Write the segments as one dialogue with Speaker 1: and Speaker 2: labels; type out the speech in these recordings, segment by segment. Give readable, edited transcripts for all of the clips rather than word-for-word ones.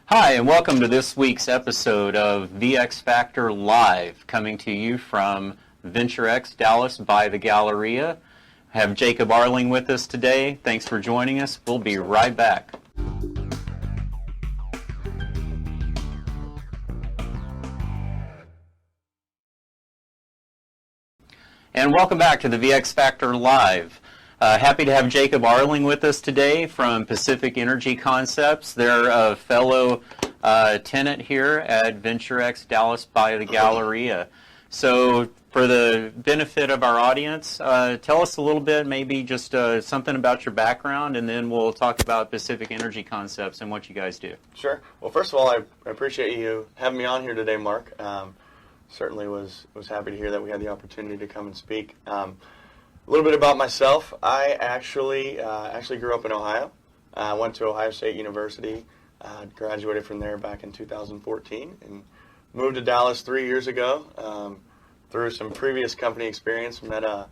Speaker 1: Hi, and welcome to this week's episode of VX Factor Live, coming to you from VentureX Dallas by the Galleria. I have Jacob Arling with us today. Thanks for joining us. We'll be right back. And welcome back to the VX Factor Live. Happy to have Jacob Arling with us today from Pacific Energy Concepts. They're a fellow tenant here at VentureX Dallas by the Galleria. So for the benefit of our audience, tell us a little bit, maybe just something about your background, and then we'll talk about Pacific Energy Concepts and what you guys do.
Speaker 2: Sure. Well, first of all, I appreciate you having me on here today, Mark. Certainly was happy to hear that we had the opportunity to come and speak. A little bit about myself. I actually grew up in Ohio. I went to Ohio State University, graduated from there back in 2014, and moved to Dallas 3 years ago. Through some previous company experience, met a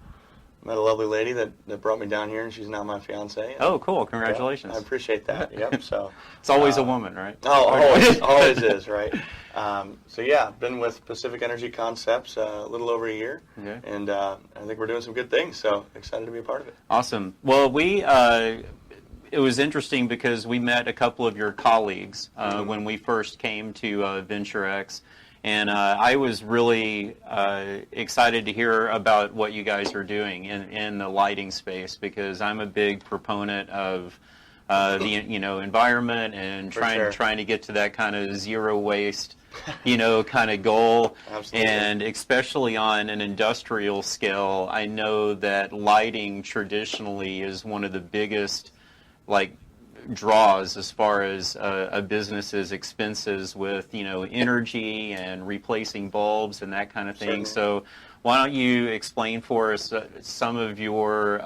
Speaker 2: lovely lady that brought me down here, and she's now my fiance.
Speaker 1: Oh, cool! Congratulations.
Speaker 2: Yeah, I appreciate that. Yep. So
Speaker 1: it's always a woman, right?
Speaker 2: Oh, always is, right? So yeah, been with Pacific Energy Concepts a little over a year, okay. And I think we're doing some good things. So excited to be a part of it.
Speaker 1: Awesome. Well, it was interesting because we met a couple of your colleagues when we first came to VentureX. And I was really excited to hear about what you guys are doing in the lighting space, because I'm a big proponent of the environment and trying to get to that kind of zero waste kind of goal.
Speaker 2: Absolutely.
Speaker 1: And especially on an industrial scale, I know that lighting traditionally is one of the biggest draws as far as a business's expenses with energy and replacing bulbs and that kind of thing.
Speaker 2: Certainly.
Speaker 1: So why don't you explain for us some of your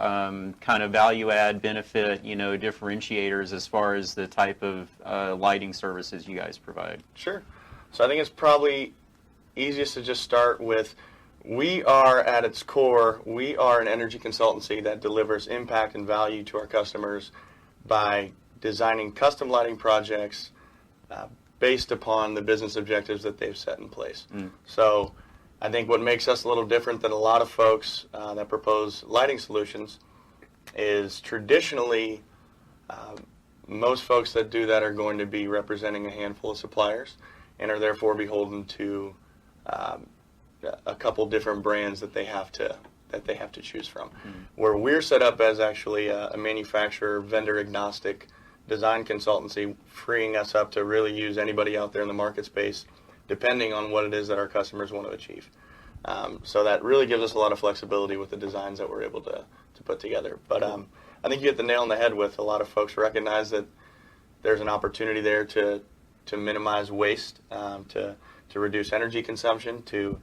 Speaker 1: kind of value add benefit differentiators as far as the type of lighting services you guys provide?
Speaker 2: Sure. So I think it's probably easiest to just start with, we are at its core, we are an energy consultancy that delivers impact and value to our customers by designing custom lighting projects based upon the business objectives that they've set in place. So I think what makes us a little different than a lot of folks that propose lighting solutions is traditionally most folks that do that are going to be representing a handful of suppliers and are therefore beholden to a couple different brands that they have to choose from. Where we're set up as actually a manufacturer, vendor agnostic design consultancy, freeing us up to really use anybody out there in the market space, depending on what it is that our customers want to achieve. So that really gives us a lot of flexibility with the designs that we're able to put together. But I think you hit the nail on the head with a lot of folks recognize that there's an opportunity there to minimize waste, to reduce energy consumption, to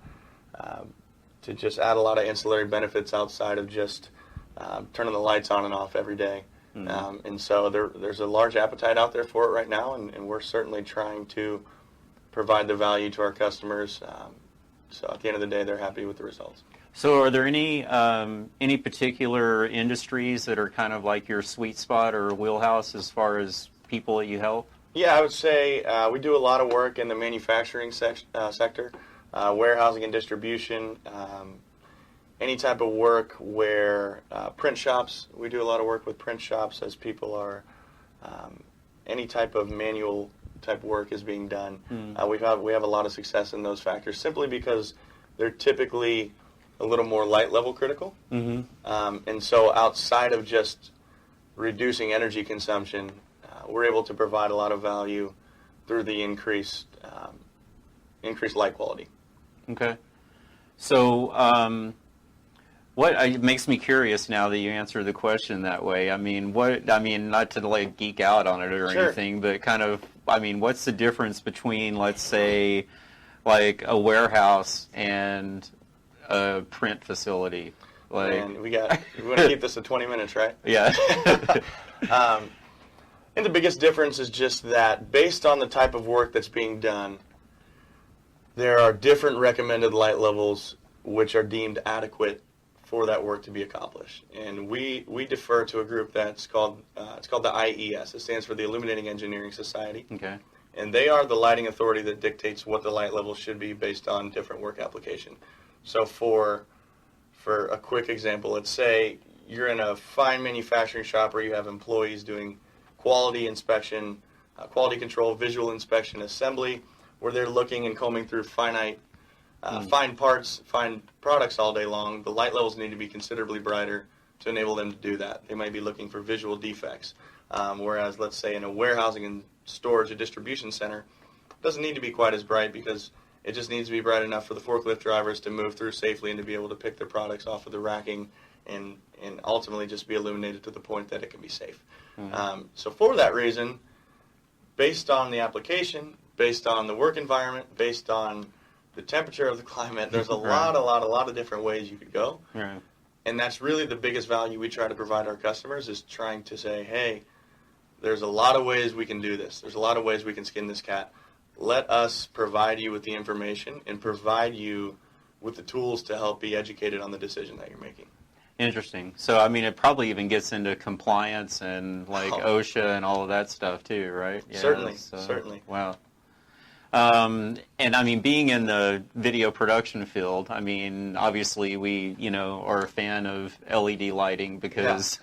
Speaker 2: just add a lot of ancillary benefits outside of just turning the lights on and off every day. And so there's a large appetite out there for it right now, and we're certainly trying to provide the value to our customers. So at the end of the day, they're happy with the results.
Speaker 1: So are there any particular industries that are kind of like your sweet spot or wheelhouse as far as people that you help?
Speaker 2: Yeah, I would say we do a lot of work in the manufacturing sector, warehousing and distribution, any type of work where print shops, we do a lot of work with print shops as people are, any type of manual type work is being done. We have a lot of success in those factors simply because they're typically a little more light level critical. And so outside of just reducing energy consumption, we're able to provide a lot of value through the increased light quality.
Speaker 1: Okay. So it makes me curious now that you answer the question that way. Not to geek out on it or
Speaker 2: Sure.
Speaker 1: anything, but kind of, what's the difference between, let's say, a warehouse and a print facility?
Speaker 2: And we want to keep this to 20 minutes, right?
Speaker 1: Yeah.
Speaker 2: And the biggest difference is just that based on the type of work that's being done, there are different recommended light levels which are deemed adequate for that work to be accomplished. And we defer to a group that's called the IES. It stands for the Illuminating Engineering Society.
Speaker 1: Okay.
Speaker 2: and they are the lighting authority that dictates what the light level should be based on different work application. So for a quick example, let's say you're in a fine manufacturing shop where you have employees doing quality inspection, quality control, visual inspection, assembly, where they're looking and combing through fine parts, fine products all day long. The light levels need to be considerably brighter to enable them to do that. They might be looking for visual defects. Whereas, let's say, in a warehousing and storage or distribution center, it doesn't need to be quite as bright because it just needs to be bright enough for the forklift drivers to move through safely and to be able to pick their products off of the racking and ultimately just be illuminated to the point that it can be safe. So for that reason, based on the application, based on the work environment, based on the temperature of the climate, there's a lot of different ways you could go.
Speaker 1: Right.
Speaker 2: And that's really the biggest value we try to provide our customers, is trying to say, hey, there's a lot of ways we can do this. There's a lot of ways we can skin this cat. Let us provide you with the information and provide you with the tools to help be educated on the decision that you're making.
Speaker 1: Interesting. So, I mean, it probably even gets into compliance and like OSHA and all of that stuff too, right? Yeah,
Speaker 2: certainly.
Speaker 1: Wow. And I mean, being in the video production field, I mean, obviously we, are a fan of LED lighting because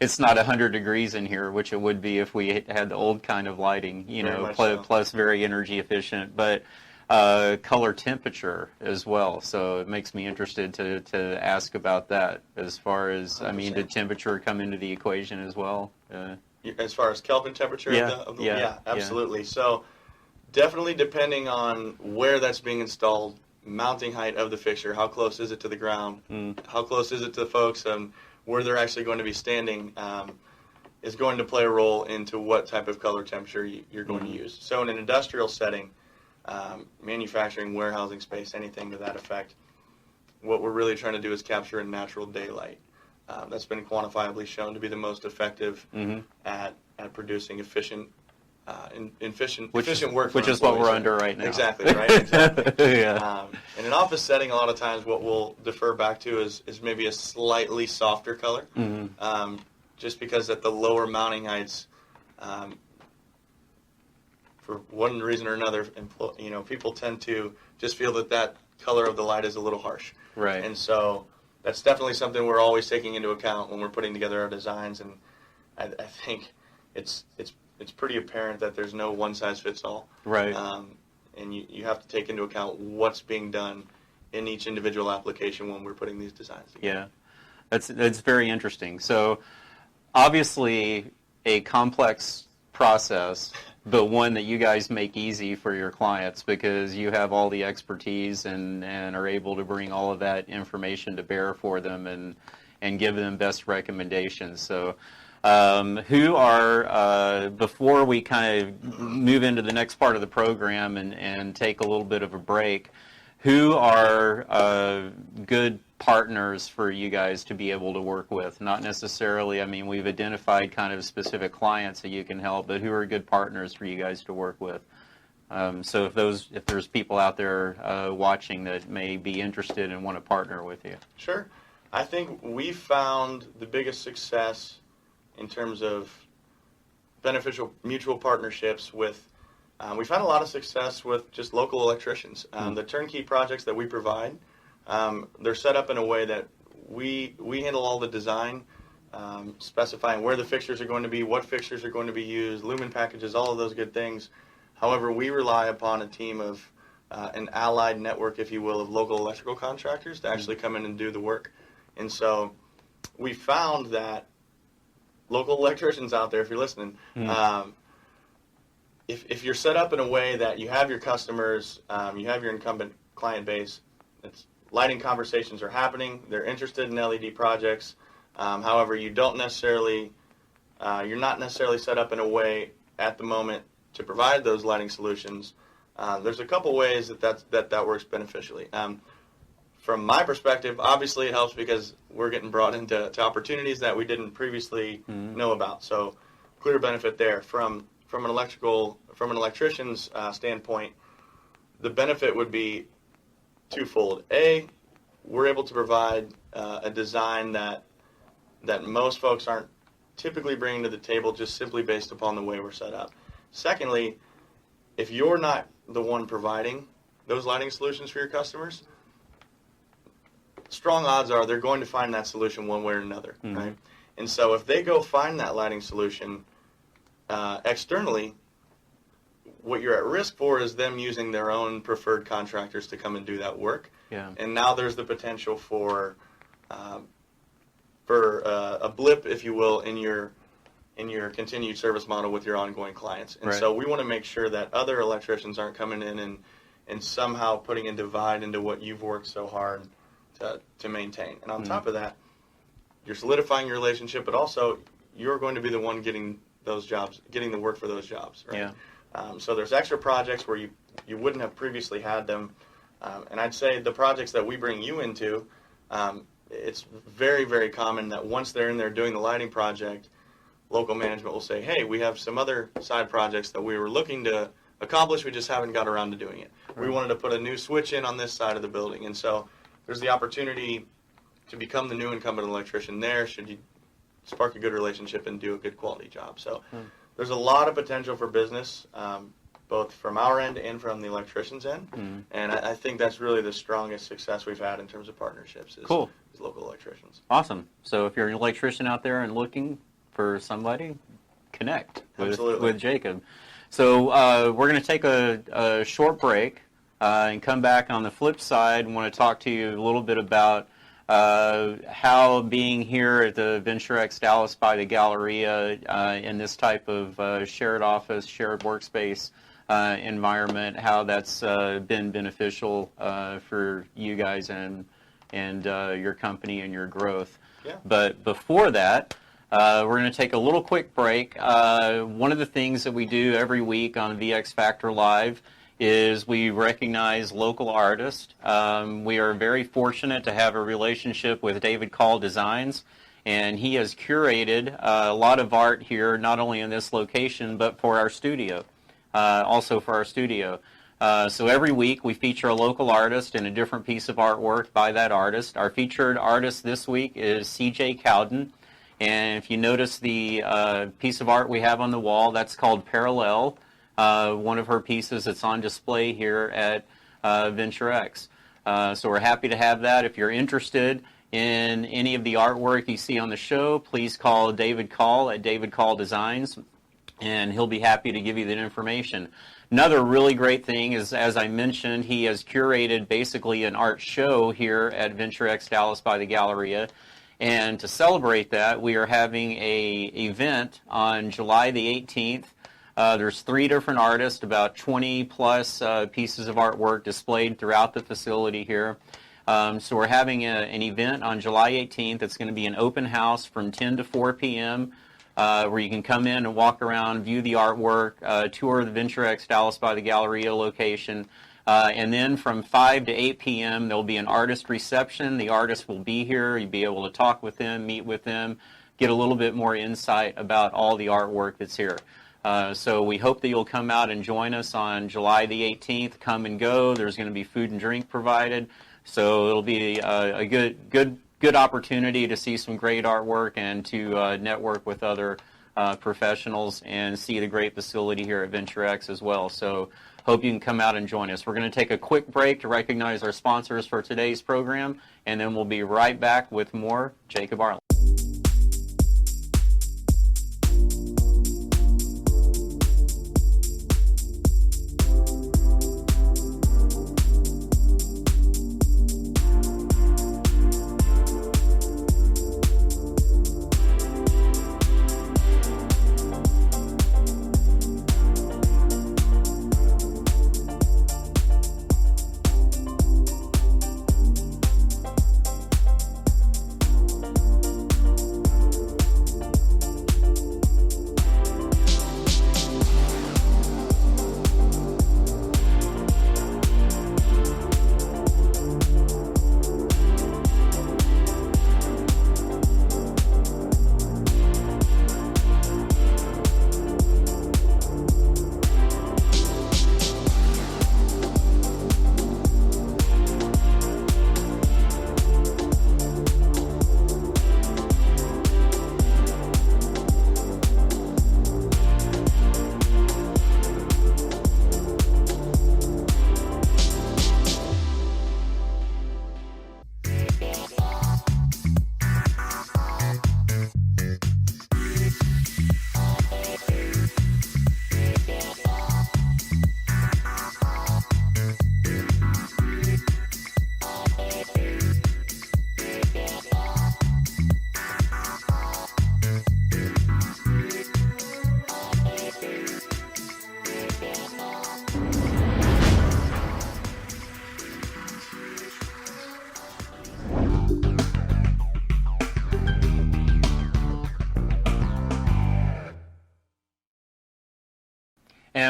Speaker 1: it's not 100 degrees in here, which it would be if we had the old kind of lighting, plus very energy efficient, but color temperature as well. So it makes me interested to ask about that as far as, 100%. I mean, did temperature come into the equation as well?
Speaker 2: As far as Kelvin temperature? Yeah, absolutely. Yeah. So definitely depending on where that's being installed, mounting height of the fixture, how close is it to the ground, how close is it to the folks, and where they're actually going to be standing is going to play a role into what type of color temperature you're going to use. So in an industrial setting, manufacturing, warehousing space, anything to that effect, what we're really trying to do is capture a natural daylight. That's been quantifiably shown to be the most effective at producing efficient work,
Speaker 1: which is what we're under right now.
Speaker 2: Exactly, right? Exactly.
Speaker 1: Yeah.
Speaker 2: In an office setting, a lot of times what we'll defer back to is maybe a slightly softer color, just because at the lower mounting heights, for one reason or another, people tend to just feel that color of the light is a little harsh.
Speaker 1: Right.
Speaker 2: And so that's definitely something we're always taking into account when we're putting together our designs. And I think it's pretty apparent that there's no one-size-fits-all.
Speaker 1: Right.
Speaker 2: And you have to take into account what's being done in each individual application when we're putting these designs together.
Speaker 1: Yeah, that's very interesting. So obviously a complex process, but one that you guys make easy for your clients because you have all the expertise and are able to bring all of that information to bear for them and give them best recommendations. So who are, before we kind of move into the next part of the program and take a little bit of a break, who are good partners for you guys to be able to work with? Not necessarily, I mean, we've identified kind of specific clients that you can help, but who are good partners for you guys to work with? So if there's people out there watching that may be interested and want to partner with you.
Speaker 2: Sure. I think we found the biggest success in terms of beneficial mutual partnerships with, we've had a lot of success with just local electricians. The turnkey projects that we provide, they're set up in a way that we handle all the design, specifying where the fixtures are going to be, what fixtures are going to be used, lumen packages, all of those good things. However, we rely upon a team of an allied network, if you will, of local electrical contractors to actually come in and do the work. And so we found that local electricians out there, if you're listening, if you're set up in a way that you have your customers, you have your incumbent client base, lighting conversations are happening, they're interested in LED projects, however, you're not necessarily set up in a way at the moment to provide those lighting solutions. There's a couple ways that works beneficially. From my perspective, obviously it helps because we're getting brought into opportunities that we didn't previously know about. So clear benefit there. From an electrician's standpoint, the benefit would be twofold. A, we're able to provide a design that most folks aren't typically bringing to the table just simply based upon the way we're set up. Secondly, if you're not the one providing those lighting solutions for your customers, strong odds are they're going to find that solution one way or another, right? And so if they go find that lighting solution externally, what you're at risk for is them using their own preferred contractors to come and do that work.
Speaker 1: Yeah.
Speaker 2: And now there's the potential for a blip, if you will, in your continued service model with your ongoing clients. And
Speaker 1: Right.
Speaker 2: so we want to make sure that other electricians aren't coming in and somehow putting a divide into what you've worked so hard to maintain. And on top of that, you're solidifying your relationship, but also you're going to be the one getting those jobs, getting the work for those jobs, right?
Speaker 1: Yeah.
Speaker 2: So there's extra projects where you wouldn't have previously had them. And I'd say the projects that we bring you into, it's very, very common that once they're in there doing the lighting project, local management will say, hey, we have some other side projects that we were looking to accomplish, we just haven't got around to doing it. Right. We wanted to put a new switch in on this side of the building. And so there's the opportunity to become the new incumbent electrician there should you spark a good relationship and do a good quality job. So there's a lot of potential for business, both from our end and from the electrician's end. And I think that's really the strongest success we've had in terms of partnerships is local electricians.
Speaker 1: Awesome. So if you're an electrician out there and looking for somebody, connect with Jacob. So we're going to take a short break and come back on the flip side and want to talk to you a little bit about how being here at the VentureX Dallas by the Galleria in this type of shared office, shared workspace environment, how that's been beneficial for you guys and your company and your growth.
Speaker 2: Yeah.
Speaker 1: But before that, we're going to take a little quick break. One of the things that we do every week on VX Factor Live is we recognize local artists. We are very fortunate to have a relationship with David Call Designs, and he has curated a lot of art here, not only in this location, but for our studio, also for our studio. So every week we feature a local artist and a different piece of artwork by that artist. Our featured artist this week is C.J. Cowden. And if you notice the piece of art we have on the wall, that's called Parallel, one of her pieces that's on display here at VentureX. So we're happy to have that. If you're interested in any of the artwork you see on the show, please call David Call at David Call Designs, and he'll be happy to give you that information. Another really great thing is, as I mentioned, he has curated basically an art show here at VentureX Dallas by the Galleria. And to celebrate that, we are having an event on July the 18th. There's 3 different artists, about 20 plus pieces of artwork displayed throughout the facility here. So we're having an event on July 18th. It's going to be an open house from 10 to 4 p.m. Where you can come in and walk around, view the artwork, tour the VentureX Dallas by the Galleria location. And then from 5 to 8 p.m., there'll be an artist reception. The artist will be here. You'll be able to talk with them, meet with them, get a little bit more insight about all the artwork that's here. So we hope that you'll come out and join us on July the 18th. Come and go. There's going to be food and drink provided. So it'll be a good opportunity to see some great artwork and to network with other professionals and see the great facility here at VentureX as well. So hope you can come out and join us. We're going to take a quick break to recognize our sponsors for today's program, and then we'll be right back with more Jacob Arling.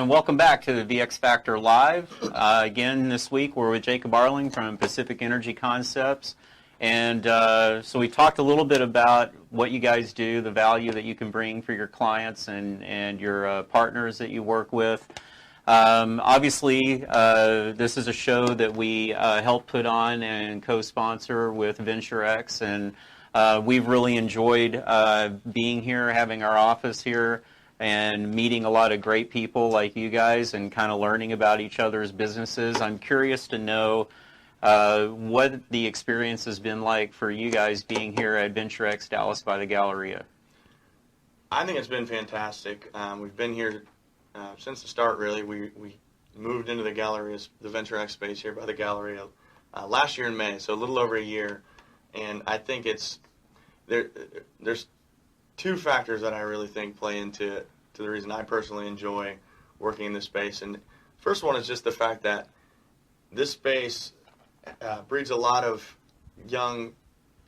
Speaker 1: and welcome back to the VX Factor Live. Again, this week we're with Jacob Arling from Pacific Energy Concepts. And so we talked a little bit about what you guys do, the value that you can bring for your clients and your partners that you work with. Obviously, this is a show that we help put on and co-sponsor with VentureX, and we've really enjoyed being here, having our office here, and meeting a lot of great people like you guys and kind of learning about each other's businesses. I'm curious to know what the experience has been like for you guys being here at VentureX Dallas by the Galleria.
Speaker 2: I think it's been fantastic. We've been here since the start, really. We moved into the Galleria, the VentureX space here by the Galleria last year in May, so a little over a year. And I think there's two factors that I really think play into the reason I personally enjoy working in this space. And first one is just the fact that this space breeds a lot of young,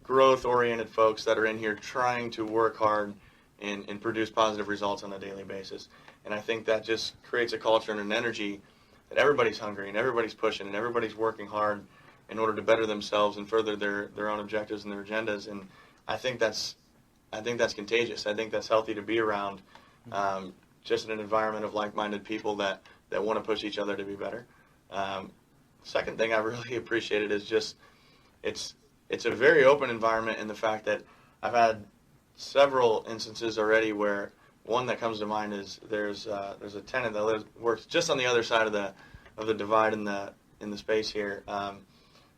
Speaker 2: growth-oriented folks that are in here trying to work hard and produce positive results on a daily basis. And I think that just creates a culture and an energy that everybody's hungry and everybody's pushing and everybody's working hard in order to better themselves and further their own objectives and their agendas. And I think that's contagious. I think that's healthy to be around, just in an environment of like-minded people that want to push each other to be better. Second thing I really appreciated is just it's a very open environment in the fact that I've had several instances already where one that comes to mind is there's a tenant that works just on the other side of the divide in the space here,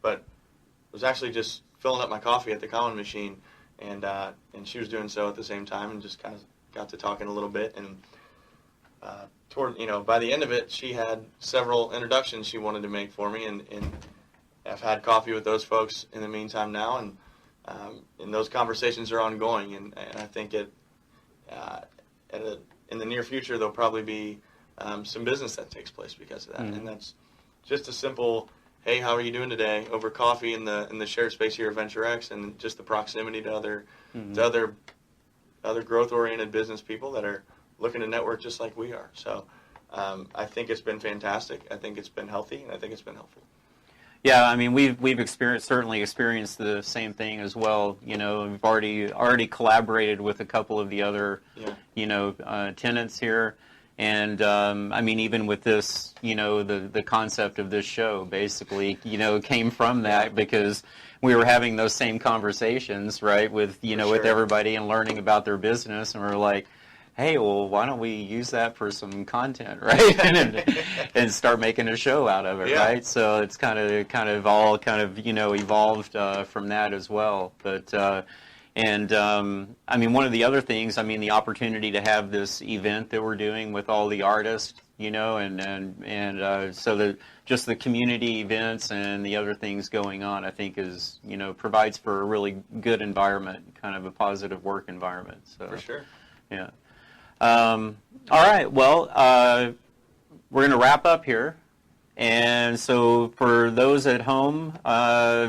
Speaker 2: but was actually just filling up my coffee at the common machine, and she was doing so at the same time, and just kind of got to talking a little bit, and by the end of it, she had several introductions she wanted to make for me, and I've had coffee with those folks in the meantime now, and those conversations are ongoing, and I think in the near future there'll probably be some business that takes place because of that, and that's just a simple, hey, how are you doing today, over coffee in the shared space here at VentureX, and just the proximity to other growth-oriented business people that are looking to network just like we are. So I think it's been fantastic. I think it's been healthy, and I think it's been helpful.
Speaker 1: Yeah, I mean, we've certainly experienced the same thing as well. You know, we've already collaborated with a couple of the other, tenants here. And, I mean, even with this, the concept of this show basically, came from that because we were having those same conversations, right, with, with everybody and learning about their business. And we're like, hey, well, why don't we use that for some content, right? and start making a show out of it, right? So it's kind of all evolved from that as well. But I mean, one of the other things, I mean, the opportunity to have this event that we're doing with all the artists, and so just the community events and the other things going on, I think is, provides for a really good environment, kind of a positive work environment. So,
Speaker 2: for sure.
Speaker 1: Yeah. All right. Well, we're going to wrap up here. And so for those at home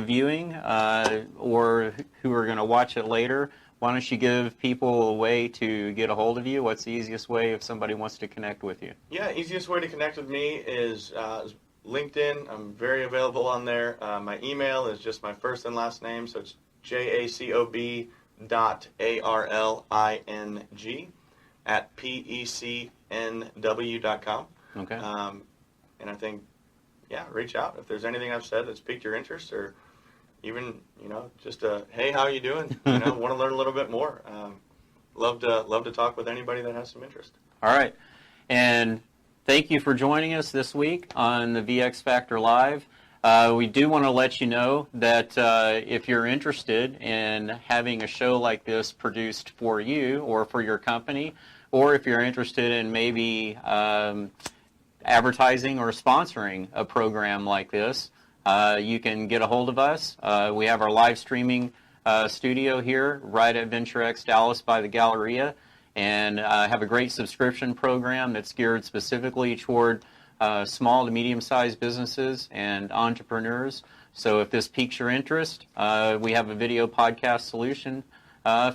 Speaker 1: viewing or who are going to watch it later, why don't you give people a way to get a hold of you? What's the easiest way if somebody wants to connect with you?
Speaker 2: Yeah, easiest way to connect with me is LinkedIn. I'm very available on there. My email is just my first and last name, so it's jacob.arling@pecnw.com.
Speaker 1: Okay.
Speaker 2: And I think, reach out if there's anything I've said that's piqued your interest, or even, just hey, how are you doing? Want to learn a little bit more. Love to talk with anybody that has some interest.
Speaker 1: All right. And thank you for joining us this week on the VX Factor Live. We do want to let you know that if you're interested in having a show like this produced for you or for your company, or if you're interested in maybe advertising or sponsoring a program like this, you can get a hold of us. We have our live streaming studio here right at VentureX Dallas by the Galleria, and have a great subscription program that's geared specifically toward small to medium-sized businesses and entrepreneurs. So if this piques your interest, we have a video podcast solution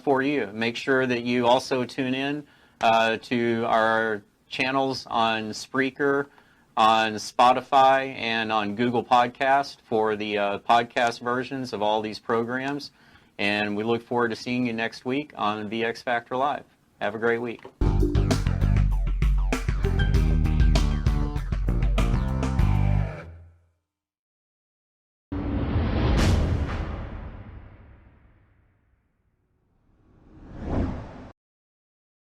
Speaker 1: for you. Make sure that you also tune in to our channels on Spreaker, on Spotify, and on Google Podcast for the podcast versions of all these programs. And we look forward to seeing you next week on VX Factor Live. Have a great week.